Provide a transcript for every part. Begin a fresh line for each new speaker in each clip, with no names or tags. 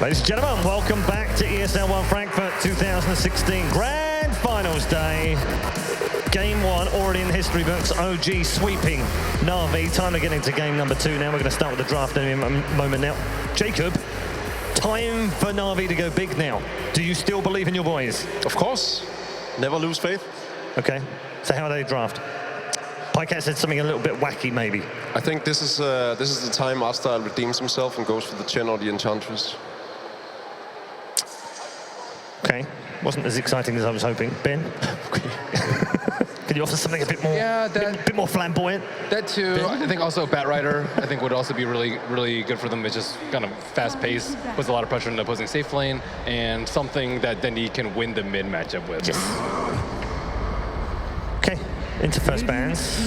Ladies and gentlemen, welcome back to ESL One Frankfurt 2016 Grand Finals Day. Game 1 already in the history books. OG sweeping NaVi. Time to get into game number 2 now. We're going to start with the draft in a moment now. Jacob, time for NaVi to go big now. Do you still believe in your boys?
Of course. Never lose faith.
Okay. So how are they draft? Pycat said something a little bit wacky, maybe.
I think this is the time Astral redeems himself and goes for the Chen or the Enchantress.
Okay. Wasn't as exciting as I was hoping. Ben? Can you offer something a bit more, bit more flamboyant?
That too. Ben? I think also Batrider, I think would also be really good for them. It's just kind of fast-paced, puts a lot of pressure on the opposing safe lane, and something that Dendi can win the mid matchup with.
Yes. Okay, into first bands.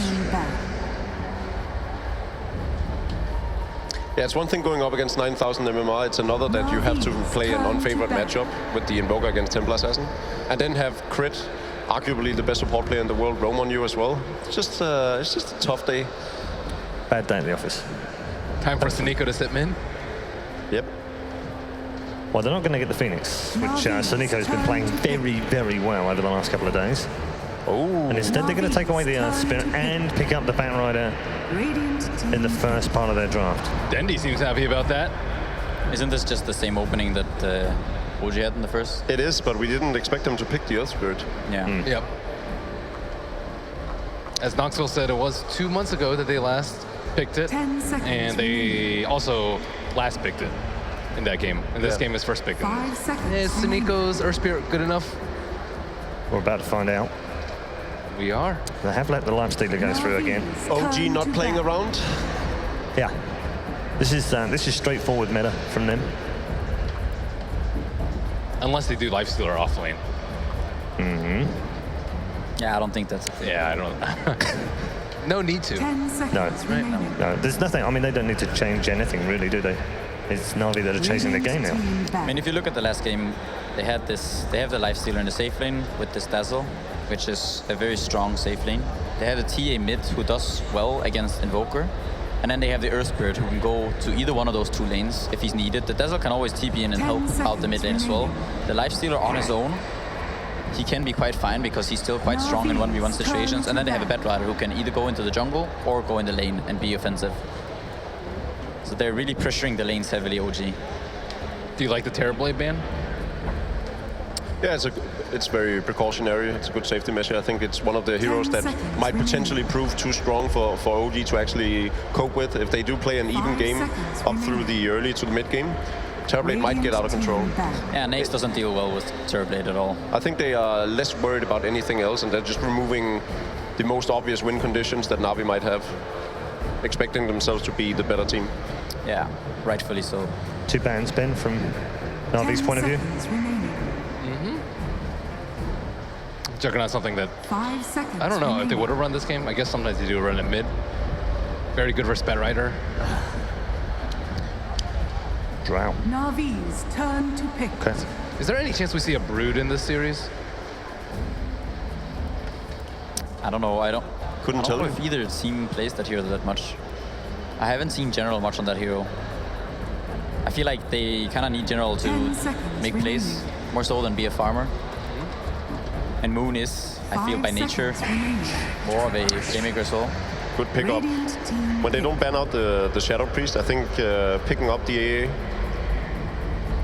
Yeah, it's one thing going up against 9,000 MMR, it's another that you have to play an unfavored matchup with the Invoker against Templar Assassin, and then have Crit, arguably the best support player in the world, roam on you as well. It's just a tough day.
Bad day at the office.
Time for Sunico to sit mid.
Yep.
Well, they're not going to get the Phoenix, which Sunico's been playing very well over the last couple of days.
Oh.
And instead they're going to take away the Earth Spirit and pick up the Batrider in the first part of their draft.
Dendi seems happy about that.
Isn't this just the same opening that OG had in the first?
It is, but we didn't expect them to pick the Earth Spirit.
Yeah.
Yep. As Knoxville said, it was 2 months ago that they last picked it, and they also last picked it in that game. And this game is first picked. Is Sunico's Earth Spirit good enough?
We're about to find out.
We are.
They have let the Lifestealer go through again.
OG not playing around?
Yeah. This is straightforward meta from them.
Unless they do Lifestealer off lane.
Yeah, I don't think that's...
Yeah, I don't... No need to.
No, no, there's nothing. I mean, they don't need to change anything, really, do they? It's NaVi that are chasing the game now.
I mean, if you look at the last game, they have the Lifestealer in the safe lane with this Dazzle, which is a very strong safe lane. They have a TA mid who does well against Invoker. And then they have the Earth Spirit who can go to either one of those 2 lanes if he's needed. The Dazzle can always TP in and help out the mid lane as well. The Lifestealer on his own, he can be quite fine because he's still quite strong in 1v1 situations. And then they have a Batrider who can either go into the jungle or go in the lane and be offensive. So they're really pressuring the lanes heavily, OG.
Do you like the Terrorblade ban?
Yeah, it's very precautionary. It's a good safety measure. I think it's one of the heroes that might potentially prove too strong for OG to actually cope with. If they do play an even game up through the early to the mid game, Terrorblade might get out of control.
Yeah, Nace doesn't deal well with Terrorblade at all.
I think they are less worried about anything else, and they're just removing the most obvious win conditions that NaVi might have, expecting themselves to be the better team.
Yeah, rightfully so.
2 bans, Ben, from NaVi's point of view.
Checking out something that I don't know if they would have run this game. I guess sometimes they do run it mid. Very good for Batrider.
Drow.
NaVi's turn to pick.
Okay.
Is there any chance we see a Brood in this series?
I don't know. I don't
Tell
know
you.
if either team plays that hero that much. I haven't seen General much on that hero. I feel like they kind of need General to make plays more so than be a farmer. And Moon is, I feel by nature, more of a playmaker as well.
Good pickup. When they don't ban out the Shadow Priest, I think picking up the AA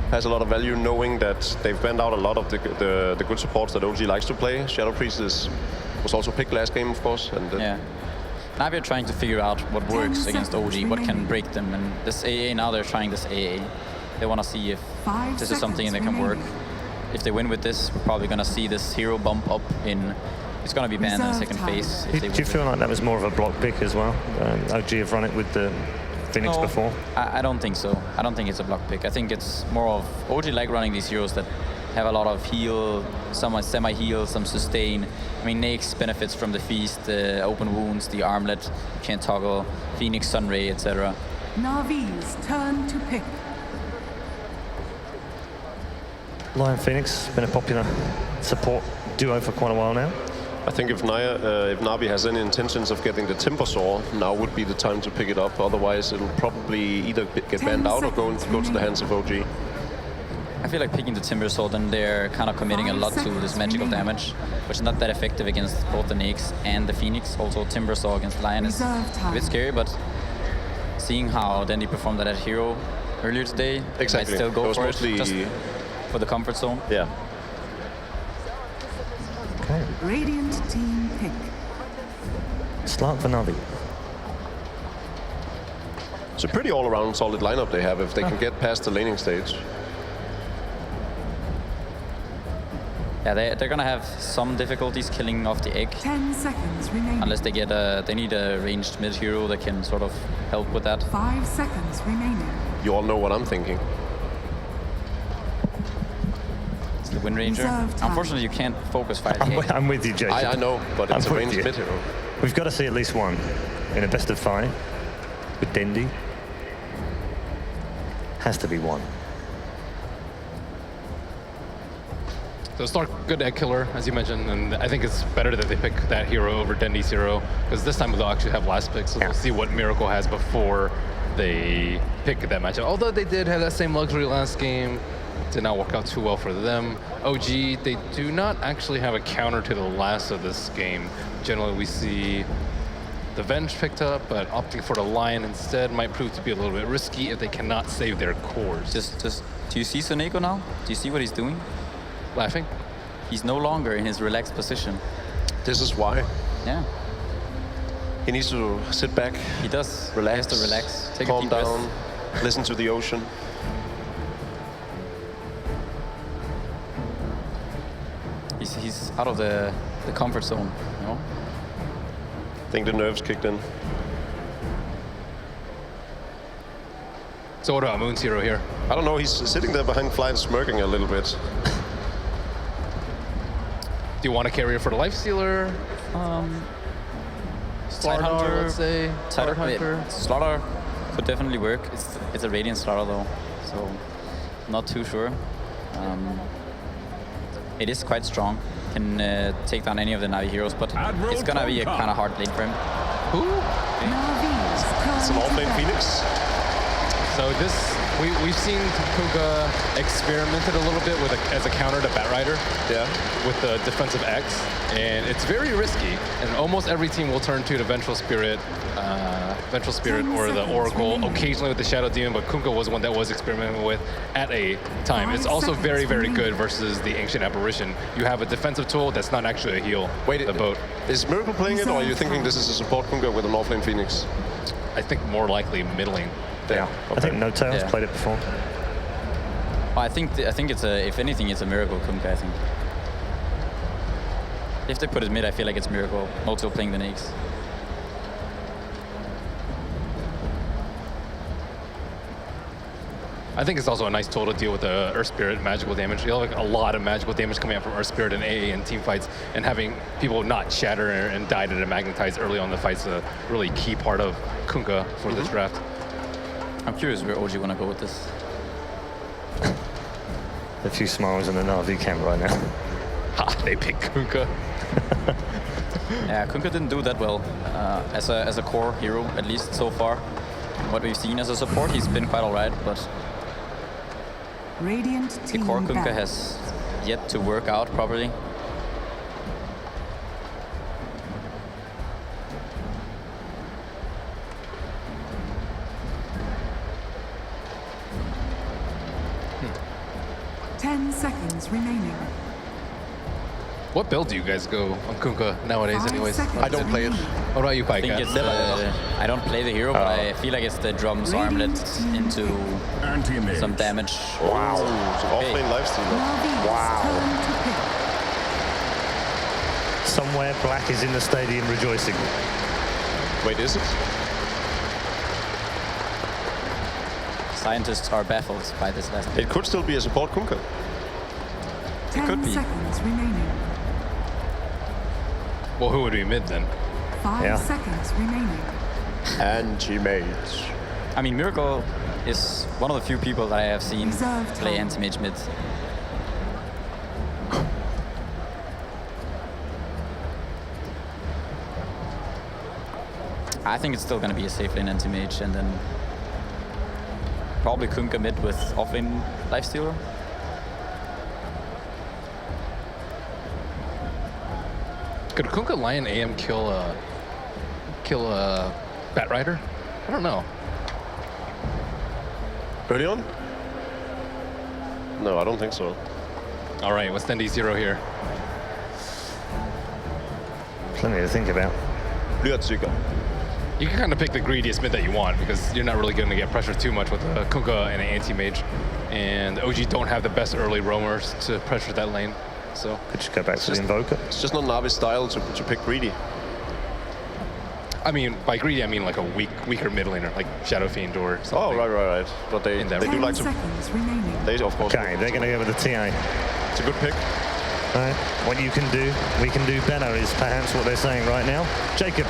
has a lot of value, knowing that they've banned out a lot of the good supports that OG likes to play. Shadow Priest was also picked last game, of course. And
yeah. Now they're trying to figure out what works against OG, what can break them. And this AA, now they're trying this AA. They want to see if this is something that can work. If they win with this, we're probably going to see this hero bump up in... It's going to be banned in the second phase.
Do you feel like that was more of a block pick as well? OG have run it with the Phoenix before?
I don't think so. I don't think it's a block pick. I think it's more of... OG like running these heroes that have a lot of heal, some semi-heal, some sustain. I mean, Nyx benefits from the Feast, the open wounds, the armlet, can't toggle, Phoenix, Sunray, etc.
NaVi's turn to pick.
Lion Phoenix, been a popular support duo for quite a while now.
I think if NaVi has any intentions of getting the Timber Saw, now would be the time to pick it up. Otherwise, it'll probably either get banned out or go to the hands of OG.
feel like picking the Timber Sword, and they're kind of committing a lot to this magical damage, which is not that effective against both the Nyx and the Phoenix. Also, Timber Sword against Lion is a bit scary, but seeing how Dandy performed that at Hero earlier today,
exactly.
I still go for
mostly
it, just for the comfort zone.
Yeah.
Okay.
Radiant team pick.
Start for NaVi.
It's a pretty all-around solid lineup they have if they can get past the laning stage.
Yeah, they're gonna have some difficulties killing off the egg.
10 seconds remaining.
Unless they get they need a ranged mid hero that can sort of help with that.
5 seconds remaining.
You all know what I'm thinking.
It's the Wind Ranger.
Reserve time.
Unfortunately, you can't focus fire the egg.
I'm with you, Jacob.
I know, but it's
I'm
a
with
ranged
you.
mid hero.
We've got to see at least one in a best of 5 with Dendi. Has to be one.
So Stark, good egg killer, as you mentioned, and I think it's better that they pick that hero over Dendy's hero, because this time they'll actually have last pick, so
Yeah.
we'll see what Miracle has before they pick that matchup. Although they did have that same luxury last game, did not work out too well for them. OG, they do not actually have a counter to the last of this game. Generally, we see the Venge picked up, but opting for the Lion instead might prove to be a little bit risky if they cannot save their cores.
Just, do you see Soneko now? Do you see what he's doing?
Laughing?
He's no longer in his relaxed position.
This is why.
Yeah,
He needs to sit back,
he does.
relax,
He has to relax, take a
calm
deep
down,
breath.
listen to the ocean.
He's out of the comfort zone, you know?
I think the nerves kicked in.
So what about Moon's hero here?
I don't know, he's sitting there behind Flight smirking a little bit.
Do you want to carry her for the Lifestealer? Slaughter,
Tidehunter,
let's say. Tidehunter.
Slaughter could definitely work. It's a Radiant Slaughter though, so not too sure. It is quite strong. Can take down any of the NaVi heroes, but it's gonna be a kind of hard lane for him.
Who?
NaVi's turn
It's an
to
all-flame
pick.
Phoenix.
So this, we've seen Kunkka experimented a little bit with as a counter to Batrider
Yeah.
with the defensive X, and it's very risky. And almost every team will turn to the Vengeful Spirit or the Oracle, occasionally with the Shadow Demon, but Kunkka was one that was experimenting with at a time. It's also very, very good versus the Ancient Apparition. You have a defensive tool that's not actually a heal.
Wait,
the boat.
Is Miracle playing it, or are you thinking this is a support Kunga with an all-flame Phoenix?
I think more likely middling.
Yeah. I think No Tail's
Yeah.
played it before.
I think it's a, if anything, it's a Miracle Kunkka, I think. If they put it mid, I feel like it's Miracle. Also playing the Nyx.
I think it's also a nice tool to deal with the Earth Spirit magical damage. You have like a lot of magical damage coming out from Earth Spirit and AA and team fights, and having people not shatter and die to the magnetize early on in the fights is a really key part of Kunkka for this draft.
I'm curious where OG want to go with this.
A few smiles in the NaVi camp right now.
Ha! They pick Kunkka.
Yeah, Kunkka didn't do that well as a core hero, at least so far. What we've seen as a support, he's been quite alright, but
Radiant
the
team
core Kunkka
back.
has yet to work out properly.
Hmm. 10 seconds remaining.
What build do you guys go on Kunkka nowadays,
5
anyways?
seconds
I don't play it.
remaining.
What about you,
I think
Pika?
it's I don't play the hero, but I feel like it's the drums armlet into some damage.
Wow. It's an
Okay.
off-lane lifestealer.
NaVi's turn to pick.
Somewhere Black is in the stadium rejoicing.
Wait, is it?
Scientists are baffled by this last pick.
It could still be a support Kunga.
10
could be.
seconds remaining.
Well, who would be mid then?
5
Yeah.
seconds remaining.
Anti-mage.
I mean, Miracle is one of the few people that I have seen
Reserve
play
time.
anti-mage mid. I think it's still going to be a safe lane anti-mage, and then probably Kunkka mid with off-lane lifestealer.
Could Kunkka Lion AM kill a Bat Rider? I don't know.
Early on? No, I don't think so.
All right, what's Dendy 0 here?
Plenty to think about.
Blyertsikker.
You can kind of pick the greediest mid that you want because you're not really going to get pressured too much with a Kunkka and an anti-mage. And OG don't have the best early roamers to pressure that lane. So
Could just go back to the Invoker.
It's just not Navi's style to pick greedy.
I mean, by greedy, I mean like a weaker mid laner, like Shadow Fiend or something.
Oh, right. But they
In that
do
10
like to.
seconds remaining.
They of course.
Okay, they're going to go with the TA.
It's a good pick.
All right, what you can do, we can do better is perhaps what they're saying right now. Jacob,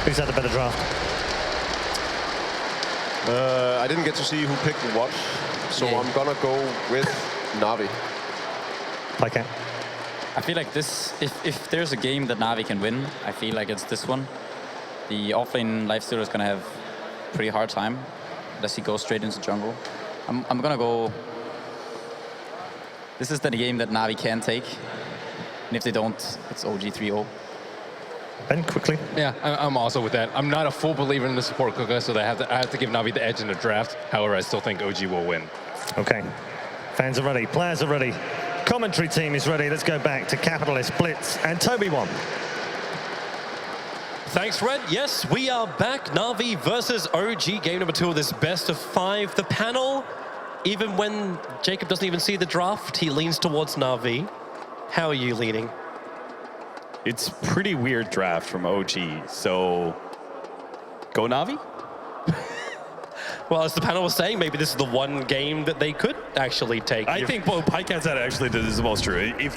who's had a better draft?
I didn't get to see who picked what, so
Yeah.
I'm gonna go with Navi.
Okay.
I feel like this, if there's a game that NaVi can win, I feel like it's this one. The offlane lifestealer is going to have a pretty hard time unless he goes straight into jungle. I'm going to go... This is the game that NaVi can take. And if they don't, it's OG 3-0.
Ben, quickly.
Yeah, I'm also with that. I'm not a full believer in the support Kunkka, so I have to give Navi the edge in the draft. However, I still think OG will win.
Okay. Fans are ready. Players are ready. Commentary team is ready. Let's go back to Capitalist, Blitz, and Toby 1.
Thanks, Red. Yes, we are back. NaVi versus OG, game number 2 of this best of 5. The panel, even when Jacob doesn't even see the draft, he leans towards NaVi. How are you leaning?
It's pretty weird draft from OG, so go Navi?
Well, as the panel was saying, maybe this is the one game that they could actually take.
I think what Pycat said actually that is the most true. If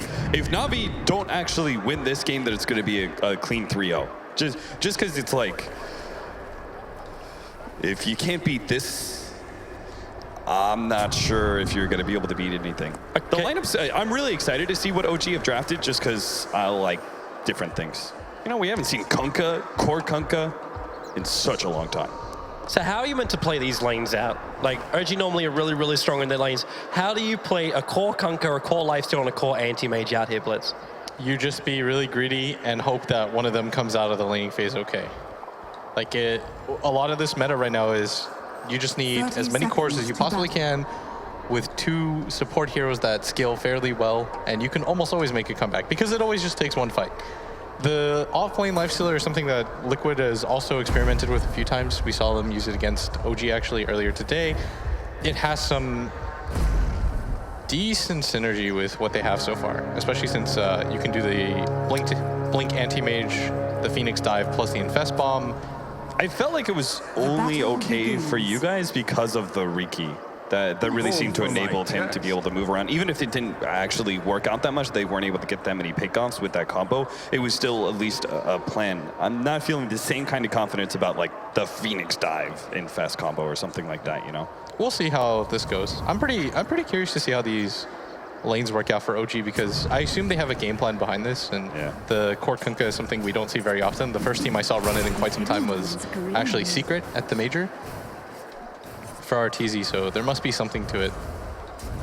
Navi don't actually win this game, that it's going to be a clean 3-0. Just because it's like, if you can't beat this, I'm not sure if you're going to be able to beat anything. The lineups, I'm really excited to see what OG have drafted just because I like different things. You know, we haven't seen Kunkka, core Kunkka, in such a long time.
So how are you meant to play these lanes out? Like, OG normally are really, really strong in their lanes. How do you play a core Kunkka, a core lifesteal, and a core anti-mage out here, Blitz?
You just be really greedy and hope that one of them comes out of the laning phase okay. Like, a lot of this meta right now is you just need as many cores as you possibly can with 2 support heroes that scale fairly well, and you can almost always make a comeback because it always just takes one fight. The off-lane lifestealer is something that Liquid has also experimented with a few times. We saw them use it against OG actually earlier today. It has some decent synergy with what they have so far, especially since you can do the Blink Anti-Mage, the Phoenix Dive, plus the Infest Bomb.
I felt like it was only okay for you guys because of the Riki. That really seemed to enable him to be able to move around. Even if it didn't actually work out that much, they weren't able to get that many pickoffs with that combo. It was still at least a plan. I'm not feeling the same kind of confidence about like the Phoenix Dive in fast combo or something like that, you know?
We'll see how this goes. I'm pretty curious to see how these lanes work out for OG because I assume they have a game plan behind this, and the core Kunkka is something we don't see very often. The first team I saw run it in quite some time was actually Secret at the Major for RTZ, so there must be something to it.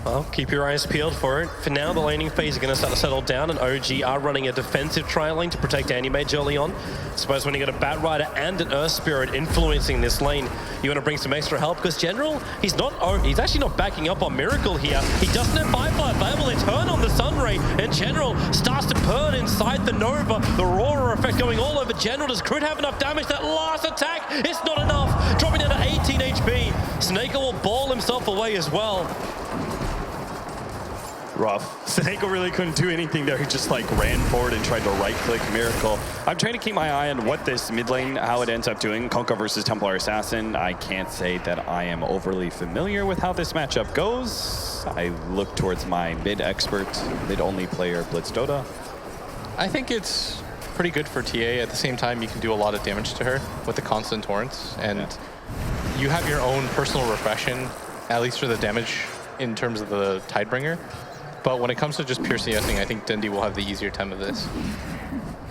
Well, keep your eyes peeled for it. For now, the laning phase is going to start to settle down, and OG are running a defensive trial lane to protect Anti-Mage early on. I suppose when you got a Bat Rider and an Earth Spirit influencing this lane, you want to bring some extra help, because General, he's actually not backing up on Miracle here. He doesn't have Firefly available. They turn on the Sunray, and General starts to burn inside the Nova. The Aurora effect going all over General. Does Crit have enough damage? That last attack, it's not enough. Dropping down to 18 HP. Snaker will ball himself away as well.
Rough. Seneko really couldn't do anything there. He just like ran forward and tried to right-click Miracle. I'm trying to keep my eye on what this mid lane, how it ends up doing. Kunkka versus Templar Assassin. I can't say that I am overly familiar with how this matchup goes. I look towards my mid-expert, mid-only player, Blitz Dota.
I think it's pretty good for TA. At the same time, you can do a lot of damage to her with the constant torrents, and you have your own personal repression, at least for the damage in terms of the Tidebringer. But when it comes to just pure CSing, I think Dendi will have the easier time of this.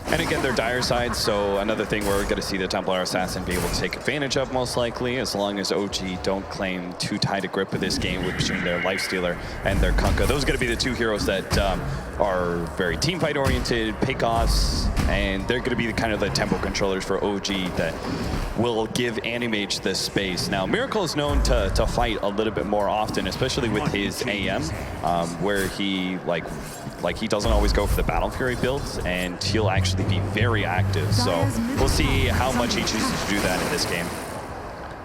And again, they're dire sides, so another thing we're going to see the Templar Assassin be able to take advantage of most likely, as long as OG don't claim too tight a grip of this game between their Lifestealer and their Kunkka. Those are going to be the two heroes that are very teamfight oriented, pickoffs, and they're going to be kind of the tempo controllers for OG that will give Animage the space. Now, Miracle is known to fight a little bit more often, especially with his AM, where he he doesn't always go for the Battle Fury builds, and he'll actually be very active. So we'll see how much he chooses to do that in this game.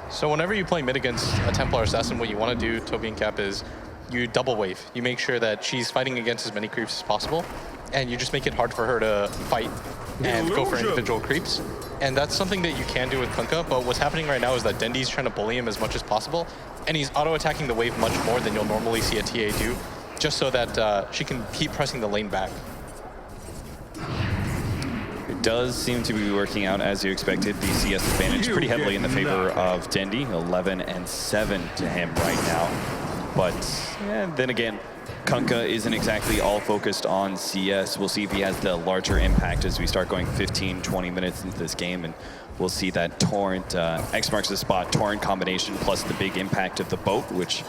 So whenever you play mid against a Templar Assassin, what you want to do, Toby and Cap, is you double wave. You make sure that she's fighting against as many creeps as possible, and you just make it hard for her to fight and go for individual creeps. And that's something that you can do with Kunkka, but what's happening right now is that Dendi's trying to bully him as much as possible, and he's auto-attacking the wave much more than you'll normally see a TA do, just so that she can keep pressing the lane back.
It does seem to be working out as you expected. The CS advantage pretty heavily in the favor of Dendi, 11-7 to him right now. But then again, Kunkka isn't exactly all focused on CS. We'll see if he has the larger impact as we start going 15-20 minutes into this game, and we'll see that Torrent, X marks the spot, Torrent combination plus the big impact of the boat, which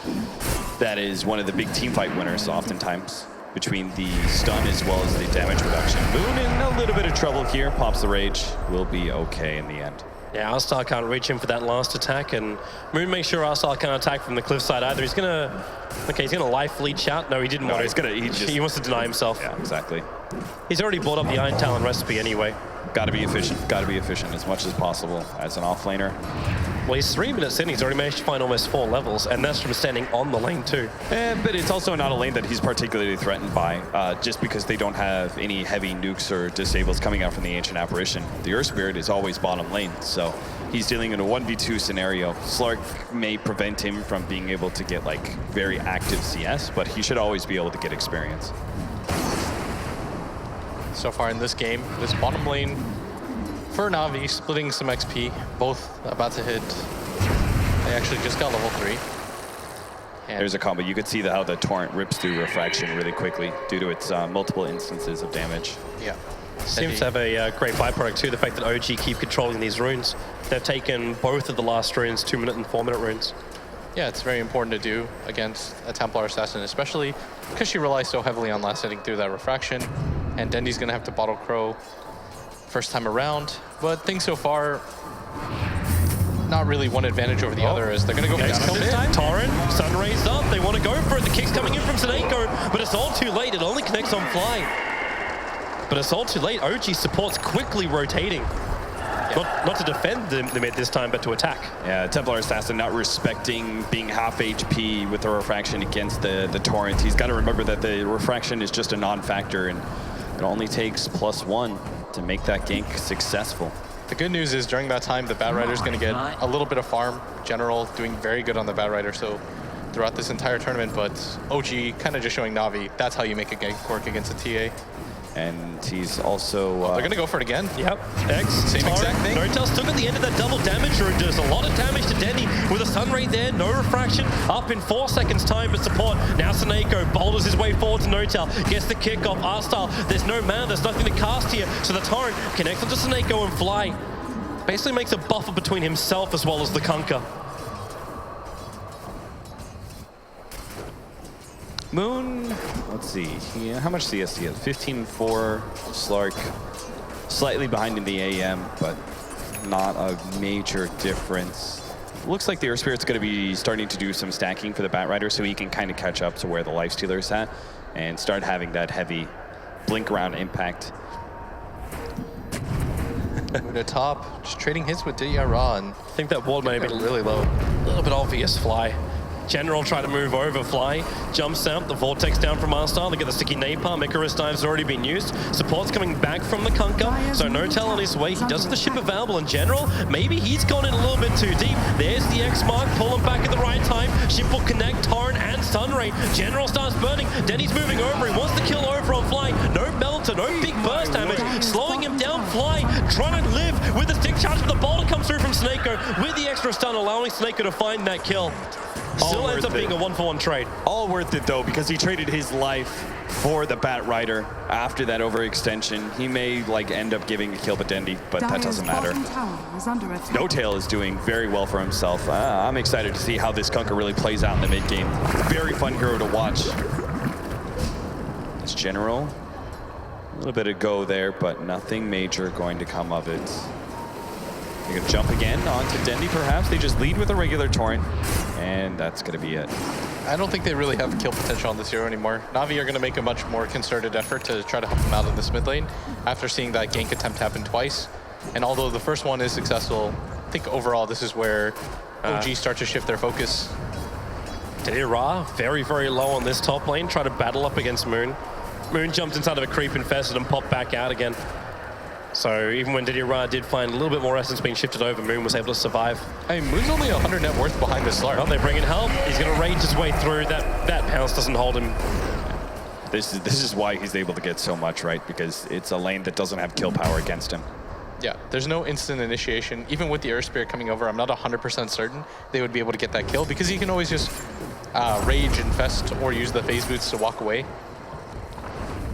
that is one of the big teamfight winners oftentimes, between the stun as well as the damage reduction. Moon in a little bit of trouble here, pops the rage, will be okay in the end.
Yeah, Arstar can't reach him for that last attack, and Moon makes sure Arstar can't attack from the cliffside either. He's gonna, he's gonna life leech out. No, he didn't want to. He wants to deny himself.
Yeah, exactly.
He's already brought up the Iron Talon recipe anyway.
Gotta be efficient as much as possible as an offlaner.
Well, he's 3 minutes in, he's already managed to find almost 4 levels, and that's from standing on the lane too.
But it's also not a lane that he's particularly threatened by, just because they don't have any heavy nukes or disables coming out from the Ancient Apparition. The Earth Spirit is always bottom lane, so he's dealing in a 1v2 scenario. Slark may prevent him from being able to get very active CS, but he should always be able to get experience.
So far in this game, this bottom lane for NaVi, splitting some XP, both about to hit. They actually just got level 3. And
there's a combo. You could see how the Torrent rips through Refraction really quickly due to its multiple instances of damage.
Yeah.
Seems to have a great byproduct too, the fact that OG keep controlling these runes. They've taken both of the last runes, 2-minute and 4-minute runes.
Yeah, it's very important to do against a Templar Assassin, especially because she relies so heavily on last hitting through that Refraction. And Dendi's gonna have to bottle Crow first time around, but things so far, not really one advantage over the other, as they're gonna go for this time.
Torrent, sun raised up, they want to go for it. The kick's coming in from Seneko, but it's all too late. It only connects on fly. But it's all too late. OG support's quickly rotating. Yeah. Not to defend the mid this time, but to attack.
Yeah, Templar Assassin not respecting being half HP with the Refraction against the Torrent. He's got to remember that the Refraction is just a non-factor, and it only takes +1 to make that gank successful.
The good news is during that time, the Bat Rider's going to get a little bit of farm. General doing very good on the Bat Rider, so throughout this entire tournament, but OG kind of just showing Navi, that's how you make a gank work against a TA.
And he's also...
they're going to go for it again.
Yep. X,
same exact thing.
Notel still at the end of that double damage rune, does a lot of damage to Denny with a sun ray there, no refraction, up in 4 seconds time for support. Now Seneko boulders his way forward to Notel, gets the kick off Arstar. There's no mana, there's nothing to cast here, so the Torrent connects onto Seneko and fly. Basically makes a buffer between himself as well as the Kunkka.
Moon, let's see, how much CS he has? 15-4, Slark, slightly behind in the AM, but not a major difference. Looks like the Earth Spirit's going to be starting to do some stacking for the Bat Rider, so he can kind of catch up to where the Lifestealer's at and start having that heavy blink around impact.
Moving to top, just trading hits with Diyaran.
I think that wall may be really low. A little bit obvious, Fly. General try to move over, Fly, jumps out, the Vortex down from Arstar, they get the sticky napalm, Icarus Dive's already been used, support's coming back from the Kunkka, so Notel on his way, he does have the ship available in General, maybe he's gone in a little bit too deep, there's the X mark, pull him back at the right time, ship will connect, Torrent and Sunray, General starts burning, Denny's moving over, he wants to kill over on Fly, no Melter, no big burst damage, slowing him down, Fly, trying to live with the stick charge, but the boulder comes through from Seneko with the extra stun, allowing Seneko to find that kill. Still ends up being a 1-for-1 trade.
All worth it though, because he traded his life for the Bat Rider after that overextension. He may like end up giving a kill to Dendi, but that doesn't matter. No Tail is doing very well for himself. I'm excited to see how this Kunkka really plays out in the mid game. Very fun hero to watch. This General, a little bit of go there, but nothing major going to come of it. They're gonna jump again onto Dendi perhaps. They just lead with a regular Torrent, and that's gonna be it.
I don't think they really have kill potential on this hero anymore. NaVi are going to make a much more concerted effort to try to help them out in this mid lane after seeing that gank attempt happen twice. And although the first one is successful, I think overall this is where OG start to shift their focus.
Didira, very, very low on this top lane, try to battle up against Moon. Moon jumped inside of a creep infested and popped back out again. So even when Didira did find a little bit more essence being shifted over, Moon was able to survive.
I mean, Moon's only 100 net worth behind this Slark.
Oh, they bring in help. He's going to rage his way through. That pounce doesn't hold him.
This is why he's able to get so much, right? Because it's a lane that doesn't have kill power against him.
Yeah, there's no instant initiation. Even with the Earth Spirit coming over, I'm not 100% certain they would be able to get that kill because he can always just rage, infest, or use the phase boots to walk away.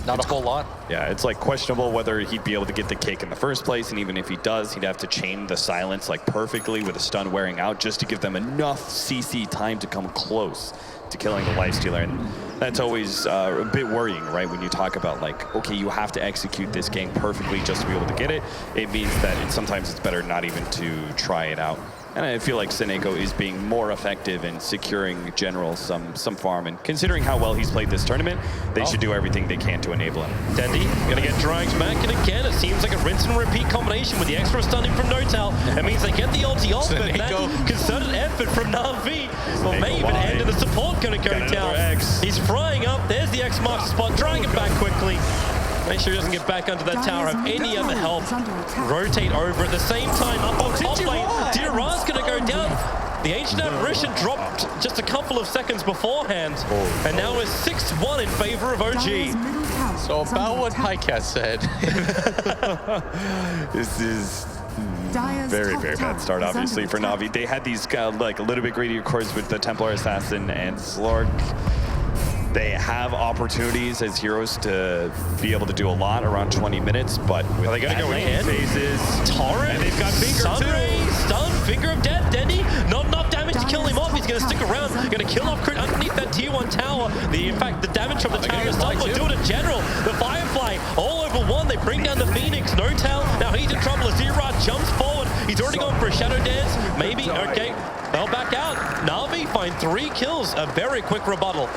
Not a whole lot.
Yeah, it's like questionable whether he'd be able to get the cake in the first place, and even if he does, he'd have to chain the silence like perfectly with a stun wearing out just to give them enough CC time to come close to killing the Lifestealer. And that's always a bit worrying, right? When you talk about like, okay, you have to execute this game perfectly just to be able to get it. It means that sometimes it's better not even to try it out. And I feel like Seneko is being more effective in securing General some farm. And considering how well he's played this tournament, they should do everything they can to enable him.
Dendi gonna get dragged back, and again, it seems like a rinse and repeat combination with the extra stunning from NoTal. That means they get the ulti off, but that concerted effort from NaVi. Well, may even end, and the support gonna go down. He's frying up. There's the X marks the spot, drawing it back quickly. Make sure he doesn't get back under that tower, have any other help. Rotate over at the same time, up on top lane. Didira's gonna go down. The Ancient Apparition dropped just a couple of seconds beforehand, and now is 6-1 in favor of OG.
So about what Pycat said.
This is very, very bad start, obviously, for NaVi. They had these like a little bit greedy, of course, with the Templar Assassin and Slark. They have opportunities as heroes to be able to do a lot around 20 minutes, but with
they gotta go ahead.
Phases,
Torrent,
and they've got Finger
Sunray, stun, Finger of Death, Dendi, not enough damage to kill him off. He's gonna stick around, gonna kill off Crit underneath that tier 1 tower. In fact, the damage from the tower is done, but do it in general. The Firefly, all over one, they bring down the Phoenix, NoTal, now he's in trouble as Didira jumps forward. He's already gone for a Shadow Dance, maybe, okay, they'll back out. NaVi find 3 kills, a very quick rebuttal.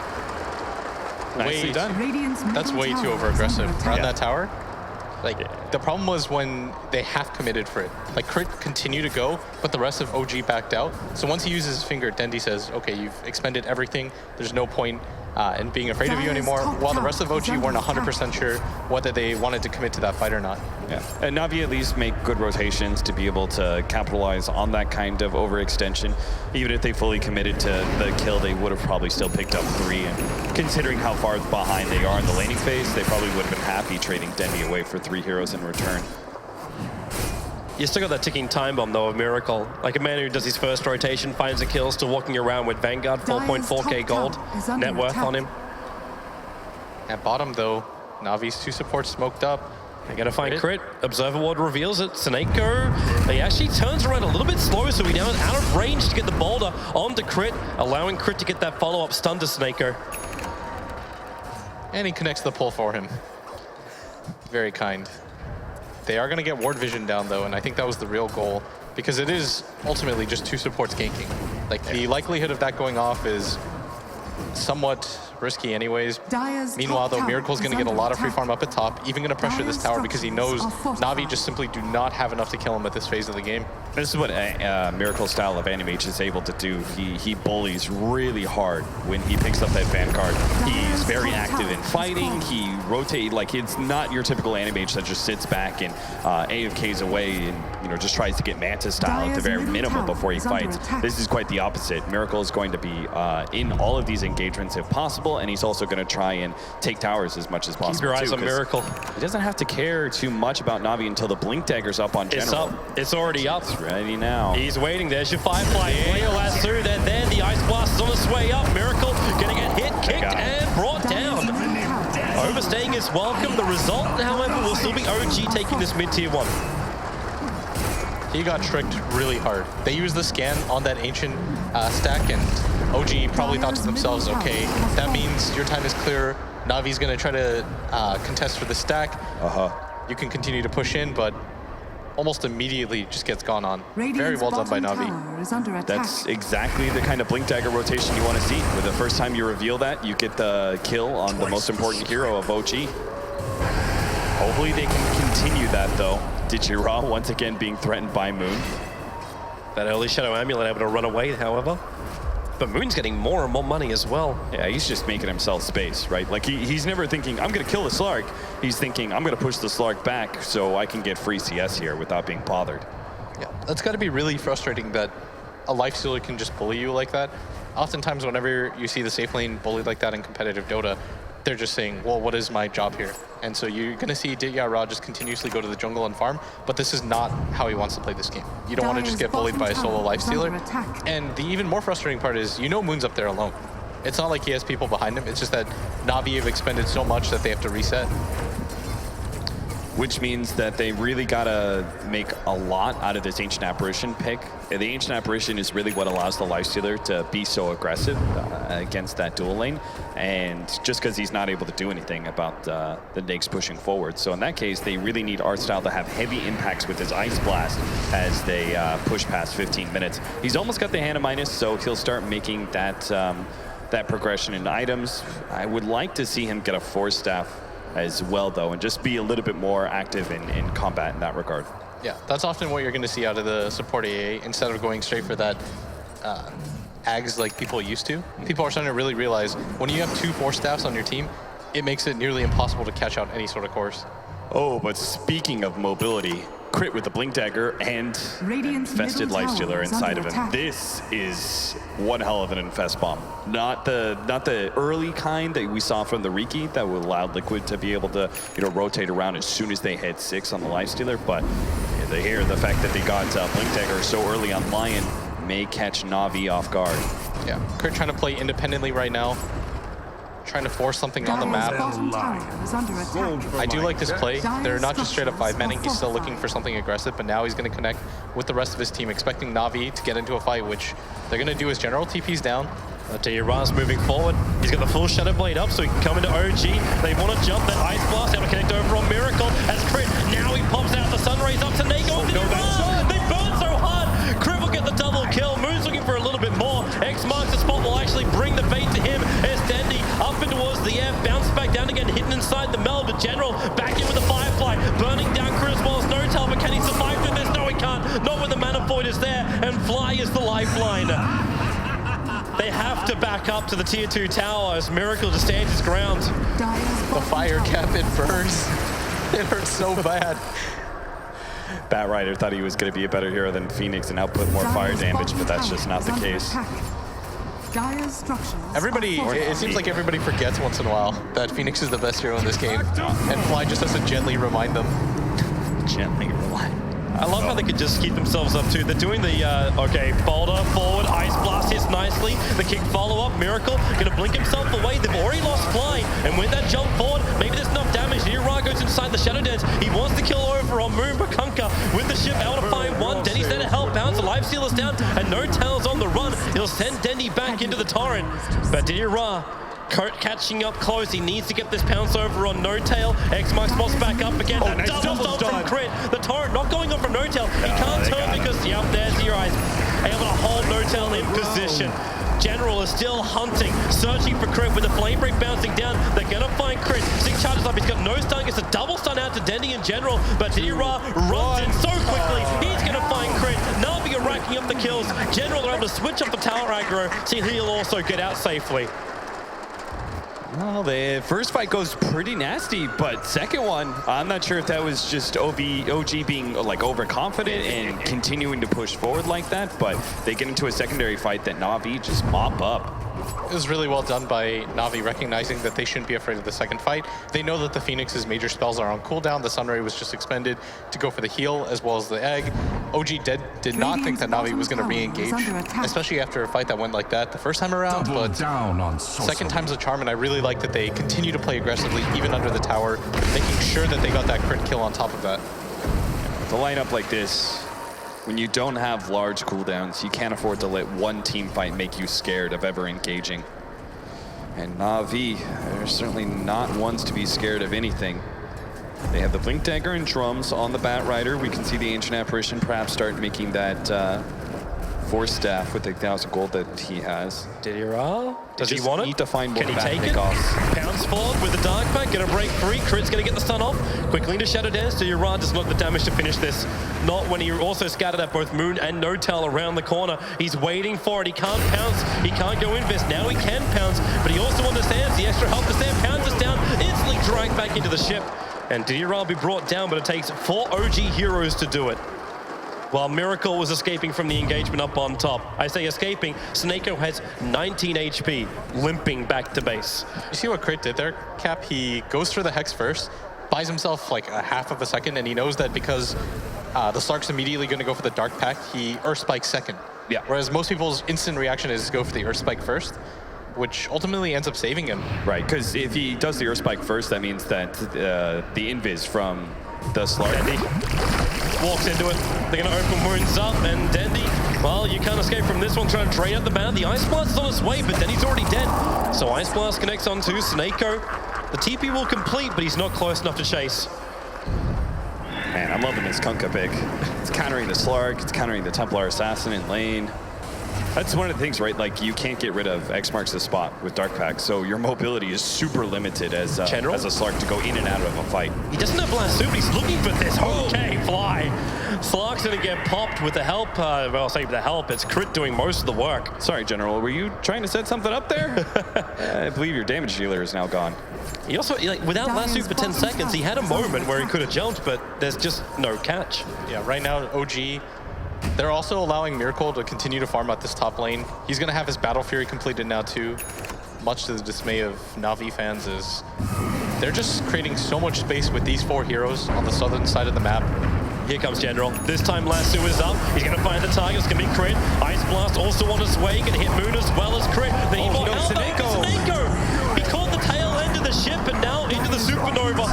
Nicely done. That's way too over-aggressive. Around that tower, like, the problem was when they half committed for it. Like, Crit continued to go, but the rest of OG backed out. So once he uses his finger, Dendi says, okay, you've expended everything. There's no point in being afraid of you anymore, while the rest of OG weren't 100% sure whether they wanted to commit to that fight or not.
Yeah, and NaVi at least make good rotations to be able to capitalize on that kind of overextension. Even if they fully committed to the kill, they would have probably still picked up 3. And considering how far behind they are in the laning phase, they probably would have been happy trading Dendi away for 3 heroes in return.
You still got that ticking time bomb, though, of Miracle. Like a man who does his first rotation, finds a kill, still walking around with Vanguard, 4.4k gold net worth on him.
At bottom, though, NaVi's 2 supports smoked up.
They're going to find Crit. Observer Ward reveals it. Seneko, he actually turns around a little bit slow, so he now is out of range to get the boulder onto Crit, allowing Crit to get that follow-up stun to Seneko.
And he connects the pull for him. Very kind. They are going to get ward vision down, though, and I think that was the real goal, because it is ultimately just 2 supports ganking. Like, the likelihood of that going off is somewhat risky anyways. Meanwhile, though, Miracle's going to get a lot of free farm up at top, even going to pressure this tower because he knows NaVi just simply do not have enough to kill him at this phase of the game.
This is what Miracle's style of animation is able to do. He bullies really hard when he picks up that Vanguard. He's very active in fighting. He rotates, like, it's not your typical animation that just sits back and AFKs away and just tries to get Mantis style at the very minimum before he fights. This is quite the opposite. Miracle is going to be in all of these engagements if possible, and he's also going to try and take towers as much as possible.
Keep your eyes on Miracle.
He doesn't have to care too much about NaVi until the Blink Dagger's up on General.
It's up. It's already up.
It's ready now.
He's waiting. There's your Firefly. Leo Lasso, they're there. The Ice Blast is on its way up. Miracle gonna get hit, kicked, and brought down. overstaying is welcome. The result, however, will still be OG taking this mid-tier 1.
He got tricked really hard. They used the scan on that ancient stack, and OG probably thought to themselves, okay, that means your time is clear. NaVi's going to try to contest for the stack. You can continue to push in, but almost immediately just gets gone on. Very well done by NaVi.
That's exactly the kind of blink dagger rotation you want to see. With the first time you reveal that, you get the kill on the most important hero of OG. Hopefully they can continue that though. Digiraw once again being threatened by Moon.
That early Shadow Amulet able to run away, however. But Moon's getting more and more money as well.
Yeah, he's just making himself space, right? Like he's never thinking, I'm gonna kill the Slark. He's thinking, I'm gonna push the Slark back so I can get free CS here without being bothered.
Yeah, that's gotta be really frustrating that a lifestealer can just bully you like that. Oftentimes whenever you see the safe lane bullied like that in competitive Dota, they're just saying, well, what is my job here? And so you're going to see Ra just continuously go to the jungle and farm, but this is not how he wants to play this game. You don't want to just get bullied by a solo lifestealer. And the even more frustrating part is, you know Moon's up there alone. It's not like he has people behind him, it's just that NaVi have expended so much that they have to reset.
Which means that they really gotta make a lot out of this Ancient Apparition pick. The Ancient Apparition is really what allows the Lifestealer to be so aggressive against that dual lane, and just because he's not able to do anything about the Nags pushing forward. So in that case, they really need Artstyle to have heavy impacts with his Ice Blast as they push past 15 minutes. He's almost got the Hannah minus, so he'll start making that, that progression in items. I would like to see him get a Force Staff as well though, and just be a little bit more active in combat in that regard.
Yeah, that's often what you're going to see out of the support AA, instead of going straight for that Ags like people used to. People are starting to really realize when you have 2 Force Staffs on your team, it makes it nearly impossible to catch out any sort of course.
Oh, but speaking of mobility, crit with the Blink Dagger and infested Lifestealer inside of him. This is one hell of an infest bomb. Not the early kind that we saw from the Riki that would allow Liquid to be able to, you know, rotate around as soon as they hit 6 on the Lifestealer. But the fact that they got Blink Dagger so early on Lion may catch NaVi off guard.
Yeah, Crit trying to play independently right now. Trying to force something on the map. I do like this play. They're not just straight up 5-manning. He's still looking for something aggressive, but now he's going to connect with the rest of his team, expecting NaVi to get into a fight, which they're going to do as general TP's down.
Ra's moving forward. He's got the full Shadow Blade up, so he can come into OG. They want to jump that Ice Blast, able to connect over on Miracle. As Crit, now he pops out the Sun Rays up to Nago. They burn so hard. Crit will get the double kill. Moon's looking for a little bit more. X marks the spot, will actually bring the bait to him. As Dandy up and towards the air, bounce back down again, hidden inside the Mel, but General back in with the Firefly, burning down Crit as well as No-Tail, but can he survive through this? No, he can't. Not when the Mana Void is there, and Fly is the lifeline. They have to back up to the tier 2 tower as Miracle just stands his ground.
The fire cap, it burns. It hurts so bad.
Batrider thought he was going to be a better hero than Phoenix and output more fire damage, but that's just not the case.
Everybody, it seems like everybody forgets once in a while that Phoenix is the best hero in this game, and Fly just has to gently remind them.
Gently remind.
I love how they could just keep themselves up too. They're doing the, okay, boulder, forward, Ice Blast hits nicely. The kick follow-up, Miracle, gonna blink himself away. They've already lost Fly, and with that jump forward, maybe there's enough damage. Ra goes inside the Shadow Dance. He wants to kill over on Moon, but Kunkka with the ship able to find one. Denny's there to help bounce. The Lifestealer's down, and No-Tail's on the run. He'll send Denny back into the torrent. But Ra catching up close. He needs to get this pounce over on No-Tail. X-Mark spots back up again.
Nice
double stun from Crit. The torrent not going on from No-Tail. He can't turn because, yep, there's your eyes. Able to hold No-Tail in position. General is still hunting, searching for Crit with the Flame Break bouncing down. They're gonna find Crit. 6 charges up. He's got no stun. Gets a double stun out to Dendy in General, but Ra runs in so quickly. He's gonna find Crit. NaVi are racking up the kills. General are able to switch up the tower aggro. See, he'll also get out safely.
Well, the first fight goes pretty nasty, but second one, I'm not sure if that was just OG being like overconfident and continuing to push forward like that, but they get into a secondary fight that NaVi just mop up
It was really well done by NaVi, recognizing that they shouldn't be afraid of the second fight. They know that the Phoenix's major spells are on cooldown. The Sunray was just expended to go for the heal as well as the egg. OG did not think that NaVi was going to re-engage, especially after a fight that went like that the first time around. But second time's a charm, and I really like that they continue to play aggressively, even under the tower, making sure that they got that crit kill on top of that.
The lineup like this, when you don't have large cooldowns, you can't afford to let one team fight make you scared of ever engaging. And NaVi, they're certainly not ones to be scared of anything. They have the Blink Dagger and drums on the Bat Rider. We can see the Ancient Apparition perhaps start making that Force Staff with the 1,000 gold that he has.
Didier, does he want it?
Need to find more
Can he
bat
take it?
pickoffs.
Pounds forward with the Dark Pack, gonna break free. Crit's gonna get the stun off. Quickly into Shadow Dance. Didier does not the damage to finish this. Not when he also scattered at both Moon and NoTel around the corner. He's waiting for it. He can't pounce. He can't go invest. Now he can pounce, but he also understands the extra help to stand. Pounds is down, instantly dragged back into the ship. And Didier will be brought down, but it takes 4 OG heroes to do it. While Miracle was escaping from the engagement up on top. I say escaping, Snako has 19 HP, limping back to base.
You see what Crit did there, Cap? He goes for the Hex first, buys himself like a half of a second, and he knows that because the Slark's immediately going to go for the Dark Pack, he Earth Spikes second.
Yeah.
Whereas most people's instant reaction is go for the Earth Spike first, which ultimately ends up saving him.
Right, because if he does the Earth Spike first, that means that the invis from the Slark
walks into it. They're going to open wounds up, and Dendy, well, you can't escape from this one, trying to drain out the man. The Ice Blast is on its way, but Dendy's already dead. So Ice Blast connects onto Snako. The TP will complete, but he's not close enough to chase.
Man, I'm loving this Kunkka pick. It's countering the Slark, it's countering the Templar Assassin in lane. That's one of the things, right? Like, you can't get rid of X marks the spot with Dark Pack, so your mobility is super limited as a Slark to go in and out of a fight.
He doesn't have Blast Suit, but he's looking for this. Okay, fly. Slark's gonna get popped with the help. Well, I'll say with the help, it's Crit doing most of the work.
Sorry, General, were you trying to set something up there? I believe your damage dealer is now gone.
He also, like, without Blast Suit for 10 seconds, he had a moment where he could have jumped, but there's just no catch.
Yeah, right now, OG, they're also allowing Miracle to continue to farm out this top lane. He's going to have his Battle Fury completed now too, much to the dismay of NaVi fans. Is they're just creating so much space with these 4 heroes on the southern side of the map.
Here comes General. This time Lasso is up. He's going to find the target. It's going to be Crit. Ice Blast also on its way. Going to hit Moon as well as Crit. Then he got Snako. He caught the tail end of the ship and now into the Supernova.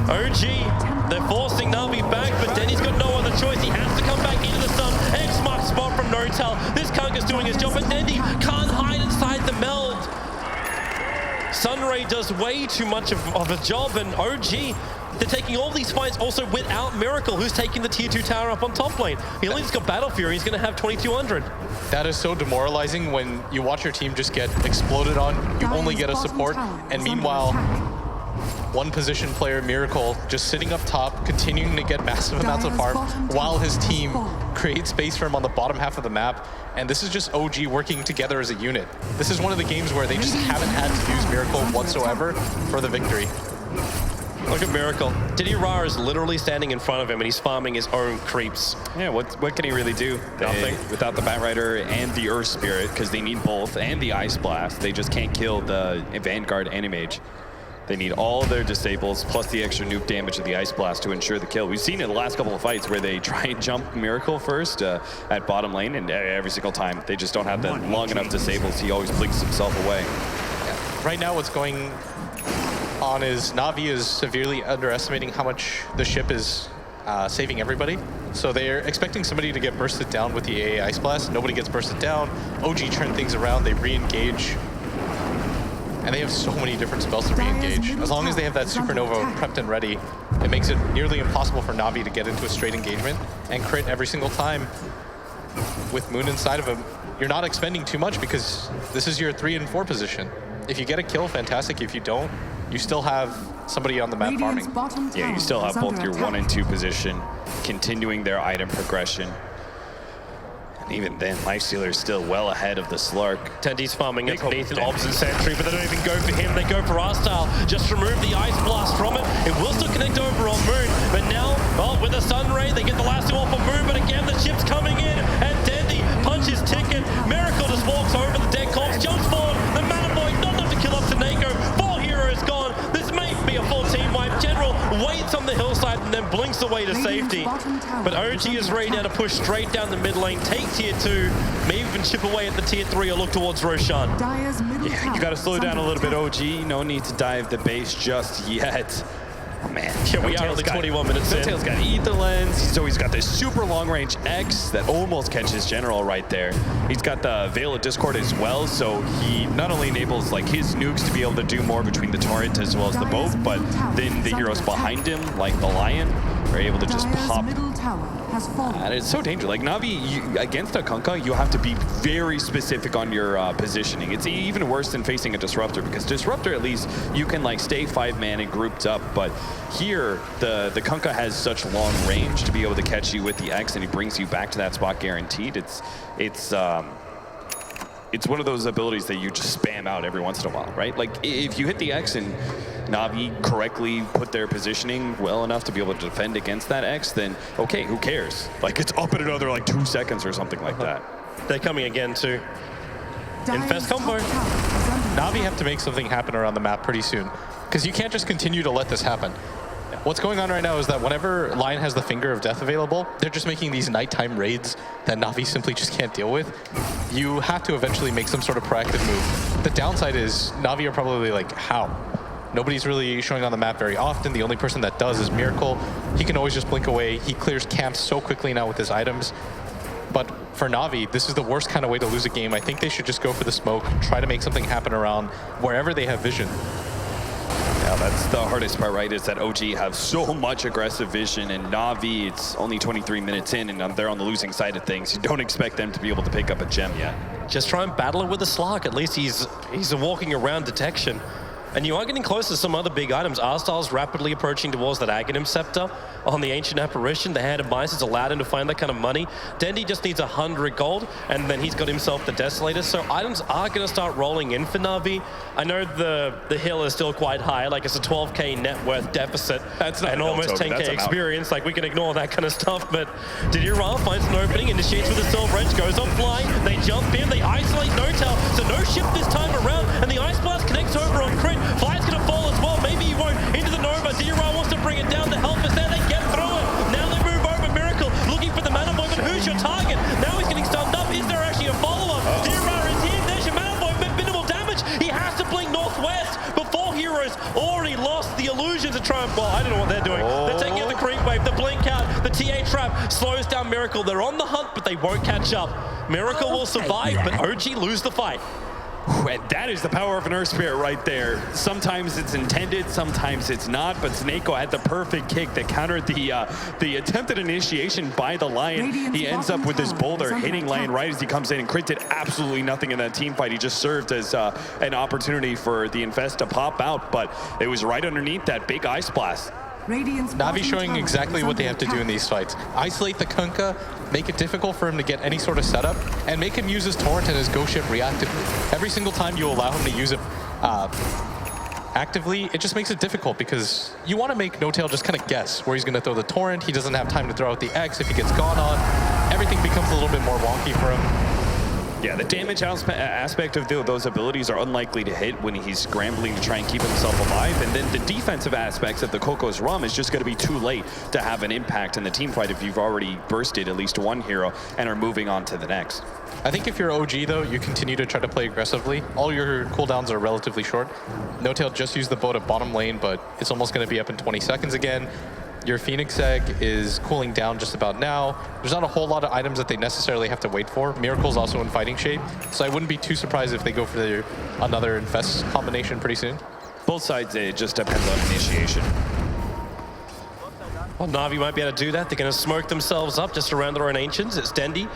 OG, they're forcing NaVi back, but Denny's got no other choice. He has to come back into the sun. X marks spot from NoTel. This Kunka's doing his job, but Dendy can't hide inside the meld. Sunray does way too much of a job, and OG, they're taking all these fights also without Miracle, who's taking the tier 2 tower up on top lane. He only just got Battle Fury. He's going to have 2,200.
That is so demoralizing when you watch your team just get exploded on. You only get a support, and meanwhile, one position player, Miracle, just sitting up top, continuing to get massive amounts of farm while his team creates space for him on the bottom half of the map. And this is just OG working together as a unit. This is one of the games where they just haven't had to use Miracle whatsoever for the victory.
Look at Miracle. Didier is literally standing in front of him and he's farming his own creeps.
Yeah, what can he really do?
Nothing.
Without the Bat Rider and the Earth Spirit, because they need both, and the Ice Blast, they just can't kill the Vanguard Animage. They need all their disables, plus the extra nuke damage of the Ice Blast to ensure the kill. We've seen in the last couple of fights where they try and jump Miracle first at bottom lane, and every single time they just don't have that long enough disables. He always blinks himself away.
Yeah. Right now what's going on is NaVi is severely underestimating how much the ship is saving everybody. So they're expecting somebody to get bursted down with the AA Ice Blast. Nobody gets bursted down. OG turn things around, they re-engage. And they have so many different spells to re-engage. As long as they have that Supernova prepped and ready, it makes it nearly impossible for NaVi to get into a straight engagement and crit every single time. With Moon inside of him, you're not expending too much because this is your 3 and 4 position. If you get a kill, fantastic. If you don't, you still have somebody on the map farming.
Yeah, you still have both your 1 and 2 position continuing their item progression. And even then, Lifestealer is still well ahead of the Slark.
Tendy's farming underneath an Obs and Sentry, but they don't even go for him. They go for R-Style. Just remove the Ice Blast from it. It will still connect over on Moon, but now, well, with the Sunray, they get the last 2 off of Moon, but again, the ship's coming in, and Dendy punches ticket. Miracle just walks over the deck, Cops jumps forward.
But OG is ready now to push straight down the mid lane, take tier 2, maybe even chip away at the tier 3 or look towards Roshan.
Yeah, you got to slow down a little bit, OG. No need to dive the base just yet. Oh, man.
Yeah, we are only 21 minutes in.
No-Tail's got Ether Lens, so he's got this super long-range X that almost catches General right there. He's got the Veil of Discord as well, so he not only enables like his nukes to be able to do more between the Torrent as well as the boat, but then the heroes behind him, like the Lion, are able to just pop. And it's so dangerous. Like NaVi, against a Kunkka, you have to be very specific on your positioning. It's even worse than facing a Disruptor, because Disruptor, at least, you can like stay 5-man and grouped up, but here, the Kunkka has such long range to be able to catch you with the X, and he brings you back to that spot guaranteed. It's one of those abilities that you just spam out every once in a while, right? Like if you hit the X and NaVi correctly put their positioning well enough to be able to defend against that X, then okay, who cares? Like it's up in another like 2 seconds or something like that.
They're coming again too. Infest combo.
NaVi have to make something happen around the map pretty soon, because you can't just continue to let this happen. What's going on right now is that whenever Lion has the Finger of Death available, they're just making these nighttime raids that NaVi simply just can't deal with. You have to eventually make some sort of proactive move. The downside is NaVi are probably like, how? Nobody's really showing on the map very often. The only person that does is Miracle. He can always just blink away. He clears camps so quickly now with his items. But for NaVi, this is the worst kind of way to lose a game. I think they should just go for the smoke, try to make something happen around wherever they have vision.
Yeah, that's the hardest part, right? Is that OG have so much aggressive vision, and NaVi, it's only 23 minutes in, and they're on the losing side of things. You don't expect them to be able to pick up a gem yet.
Just try and battle it with a Slark. At least he's walking around detection. And you are getting close to some other big items. R-Style's rapidly approaching towards that Aghanim Scepter on the Ancient Apparition. The Hand of Mice has allowed him to find that kind of money. Dendy just needs 100 gold, and then he's got himself the Desolator. So items are going to start rolling in for NaVi. I know the hill is still quite high, like it's a 12k net worth deficit.
That's not
and almost 10k experience. Like we can ignore that kind of stuff, but Didira finds an opening, initiates with a Silver Edge, goes on flying. They jump in, they isolate NoTail, so no ship this time around, and the Ice Blast connects over on crit. Flight's gonna fall as well, maybe he won't. Into the Nova, Didira wants to bring it down, the help is there, they get through it. Now they move over Miracle, looking for the Mana Boy, but who's your target? Now he's getting stunned up, is there actually a follow-up? Didira is here, there's your Mana Boy, minimal damage. He has to blink northwest before Heroes already lost the illusion to try and, well, I don't know what they're doing. They're taking out the creep wave, the blink out, the TA trap slows down Miracle. They're on the hunt, but they won't catch up. Miracle will survive, but OG lose the fight.
And that is the power of an Earth Spirit right there. Sometimes it's intended, sometimes it's not, but Snako had the perfect kick that countered the attempted initiation by the Lion. He ends up with his boulder hitting Lion right as he comes in, and Crit did absolutely nothing in that team fight. He just served as an opportunity for the Infest to pop out, but it was right underneath that big Ice Blast.
NaVi showing exactly what they have to do in these fights. Isolate the Kunkka, make it difficult for him to get any sort of setup, and make him use his Torrent and his Ghost Ship reactively. Every single time you allow him to use it actively, it just makes it difficult because you want to make NoTail just kind of guess where he's going to throw the Torrent. He doesn't have time to throw out the X. If he gets gone on, everything becomes a little bit more wonky for him.
Yeah, the damage aspect of those abilities are unlikely to hit when he's scrambling to try and keep himself alive. And then the defensive aspects of the Coco's Rum is just going to be too late to have an impact in the team fight if you've already bursted at least one hero and are moving on to the next.
I think if you're OG, though, you continue to try to play aggressively. All your cooldowns are relatively short. NoTail just used the boat at bottom lane, but it's almost going to be up in 20 seconds again. Your Phoenix Egg is cooling down just about now. There's not a whole lot of items that they necessarily have to wait for. Miracle's also in fighting shape, so I wouldn't be too surprised if they go for another Infest combination pretty soon.
Both sides, it just depends on initiation.
Well, NaVi might be able to do that. They're going to smoke themselves up just around their own Ancients. It's Dendy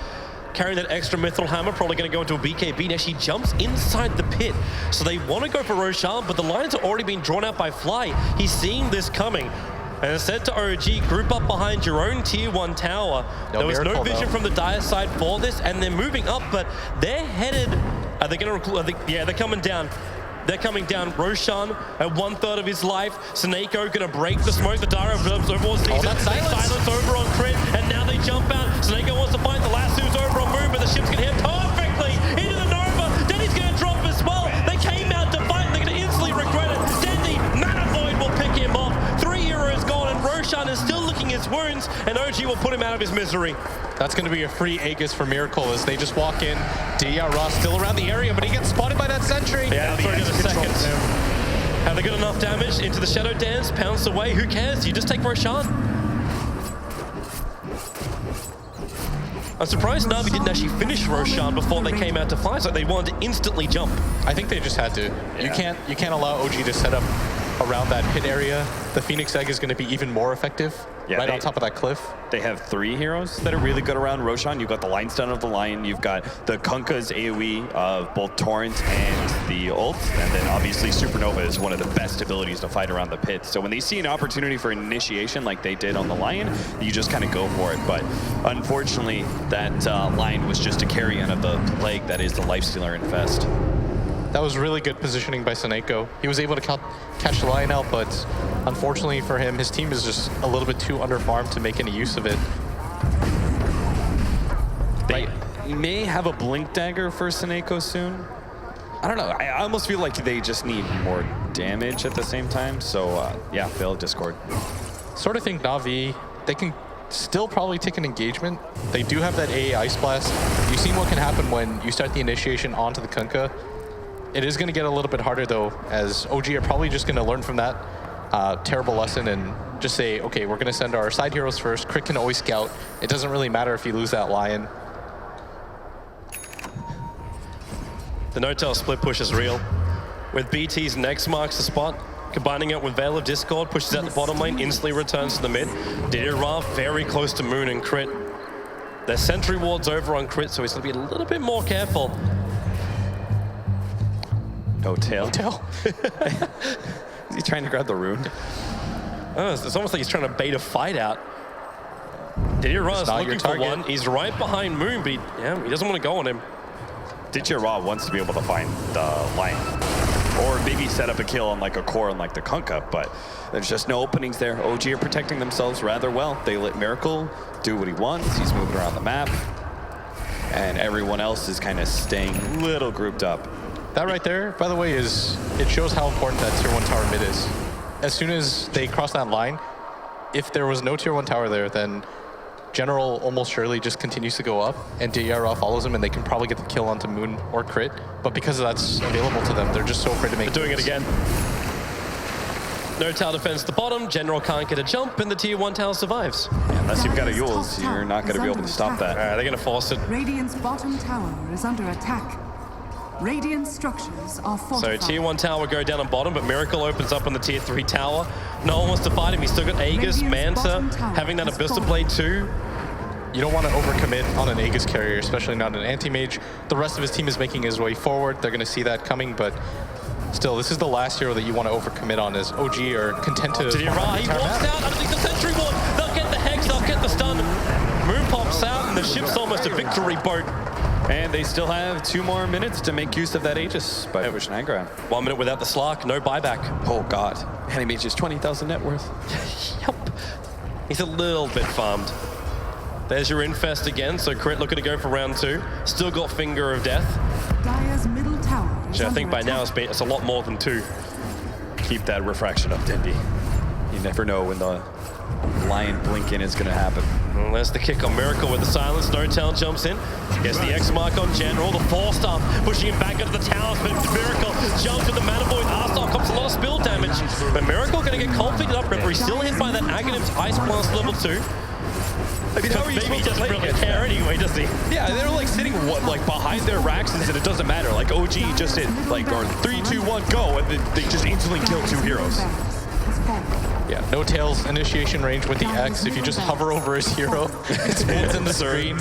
carrying that extra Mithril Hammer, probably going to go into a BKB. Now she jumps inside the pit, so they want to go for Roshan, but the lines are already being drawn out by Fly. He's seeing this coming. And it said to OG, group up behind your own tier 1 tower. There was no vision from the Dire side for this, and they're moving up, but they're headed. Are they going to? Yeah, they're coming down. They're coming down. Roshan at 1/3 of his life. Snako going to break the smoke. The Dire overall sees it. Silence over on Crit, and now they jump out. Snako wants to fight the last who's over on Moon, but the ship's going to hit perfectly into the Nova. Dendy's going to drop as well. They came out to fight, and they're going to instantly regret it. Dendy, Mana Void will pick him off. 3 heroes gone, and Roshan is still looking his his wounds, and OG will put him out of his misery.
That's going to be a free Aegis for Miracle as they just walk in. Ross still around the area, but he gets spotted by that sentry.
Yeah, for a second. Have they got enough damage into the Shadow Dance? Pounced away. Who cares? You just take Roshan. I'm surprised NaVi didn't actually finish Roshan before they came out to fight, so they wanted to instantly jump.
I think they just had to.
Yeah.
You can't allow OG to set up around that pit area. The Phoenix Egg is going to be even more effective on top of that cliff.
They have 3 heroes that are really good around Roshan. You've got the Line Stun of the Lion. You've got the Kunkka's AoE of both Torrent and the ult. And then obviously Supernova is one of the best abilities to fight around the pit. So when they see an opportunity for initiation like they did on the Lion, you just kind of go for it. But unfortunately, that Lion was just a carry-on of the plague that is the Lifestealer Infest.
That was really good positioning by Seneko. He was able to catch the Lion out, but unfortunately for him, his team is just a little bit too underfarmed to make any use of it.
They may have a Blink Dagger for Seneko soon. I don't know. I almost feel like they just need more damage at the same time. So, yeah, fail Discord.
Sort of think NaVi, they can still probably take an engagement. They do have that AA Ice Blast. You've seen what can happen when you start the initiation onto the Kunkka. It is going to get a little bit harder, though, as OG are probably just going to learn from that terrible lesson and just say, okay, we're going to send our side heroes first. Crit can always scout. It doesn't really matter if you lose that Lion.
The no-tail split push is real. With BT's next marks the spot, combining it with Veil of Discord, pushes out the bottom lane, instantly returns to the mid. Didira very close to Moon and Crit. Their sentry ward's over on Crit, so he's going to be a little bit more careful.
No tail.
No tail.
Is he trying to grab the rune?
Oh, it's almost like he's trying to bait a fight out. Didira is looking for one. He's right behind Moon, but he doesn't want to go on him.
Didira wants to be able to find the Lion. Or maybe set up a kill on like a core on like the Kunkka, but there's just no openings there. OG are protecting themselves rather well. They let Miracle do what he wants. He's moving around the map. And everyone else is kind of staying a little grouped up.
That right there, by the way, it shows how important that tier 1 tower mid is. As soon as they cross that line, if there was no tier 1 tower there, then General almost surely just continues to go up, and Diyara follows him, and they can probably get the kill onto Moon or Crit. But because that's available to them, they're just so afraid to make
doing it again. No tower defends the bottom, General can't get a jump, and the tier 1 tower survives.
Yeah, unless you've got a Yules, you're not going to be able to stop that.
They're going to force it.
Radiant's bottom tower is under attack. Radiant structures are fortified.
So tier 1 tower will go down on bottom, but Miracle opens up on the tier 3 tower. No one wants to fight him. He's still got Aegis, Manta, having that Abyssal Blade too.
You don't want to overcommit on an Aegis carrier, especially not an anti-mage. The rest of his team is making his way forward. They're going to see that coming, but still, this is the last hero that you want to overcommit on, as OG are content to...
He walks out underneath the sentry ward. They'll get the Hex, they'll get the stun. Moon pops out, and the ship's almost a victory boat.
And they still have 2 more minutes to make use of that Aegis by pushing aggro.
1 minute without the Slark, no buyback.
Oh God, Anti-Mage is 20,000 net worth.
Yep. He's a little bit farmed. There's your Infest again, so Crit looking to go for round 2. Still got Finger of Death.
Dire's middle tower is
Which I think by now it's a lot more than 2.
Keep that refraction up, Dindy. You never know when the Lion blink-in is going to happen.
Well, there's the kick on Miracle with the silence. No Tail jumps in. Gets the X mark on General. The 4-star pushing him back into the towers. But Miracle jumps with the Mana Void. R-star cops a lot of spill damage. But Miracle going to get cold feet up. Remember, he's still hit by that Aghanim's Ice Blast level 2.
I mean, how are you
Maybe he
supposed to
doesn't
play
really care anyway, does he?
Yeah, they're like sitting like behind their Raxons, and it doesn't matter. Like OG just hit like or 3, 2, 1, go, and they just instantly kill 2 heroes.
Yeah, no Tails initiation range with the X. If you just hover over his hero, it spins in the screen.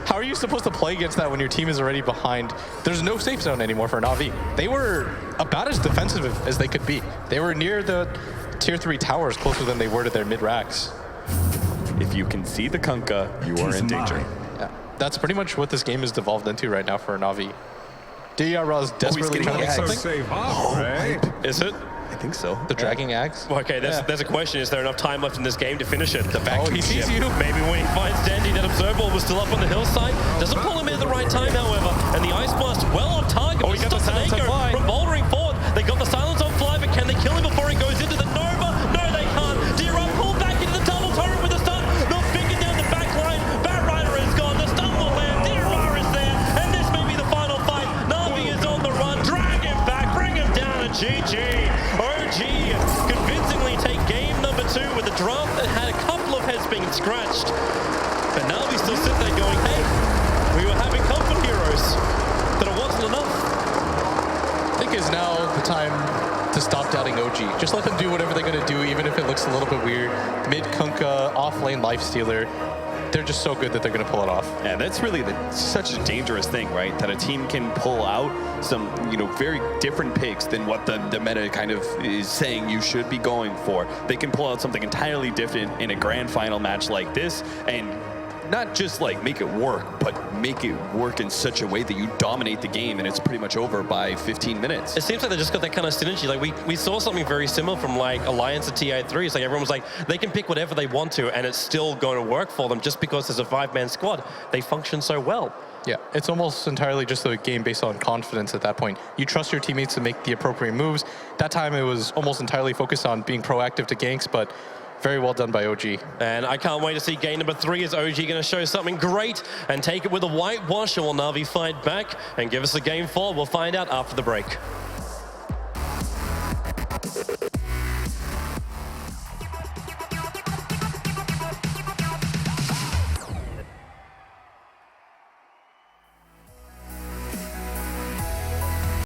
How are you supposed to play against that when your team is already behind? There's no safe zone anymore for NaVi. They were about as defensive as they could be. They were near the tier 3 towers, closer than they were to their mid-racks.
If you can see the Kunkka, you are in danger.
Yeah, that's pretty much what this game has devolved into right now for NaVi. Diyara is desperately trying to make something.
Is it?
I think so.
The dragging axe?
Well, okay, there's a question. Is there enough time left in this game to finish it? The
Oh, he sees you.
Maybe when he finds Dandy, that Observer Ball was still up on the hillside. Doesn't pull him in at the right time, however. And the Ice Blast well on target.
Oh, he got the silence on fly.
From bouldering forward. They got the silence on fly, but can they kill him before he goes into the Nova? No, they can't. Dira pulled back into the double turret with the stun.
to stop doubting OG. Just let them do whatever they're going to do, even if it looks a little bit weird. Mid Kunkka, off lane lifestealer. They're just so good that they're going to pull it off.
Yeah, that's really such a dangerous thing, right? That a team can pull out some, very different picks than what the meta kind of is saying you should be going for. They can pull out something entirely different in a grand final match like this, and not just like make it work, but make it work in such a way that you dominate the game and it's pretty much over by 15 minutes.
It seems like they just got that kind of synergy. Like we saw something very similar from like Alliance to TA3. It's like everyone was like, they can pick whatever they want to and it's still going to work for them just because there's a 5-man squad. They function so well.
Yeah, it's almost entirely just a game based on confidence at that point. You trust your teammates to make the appropriate moves. That time it was almost entirely focused on being proactive to ganks, but very well done by OG.
And I can't wait to see game number 3. Is OG going to show something great and take it with a whitewash, or will NaVi fight back and give us a game 4? We'll find out after the break.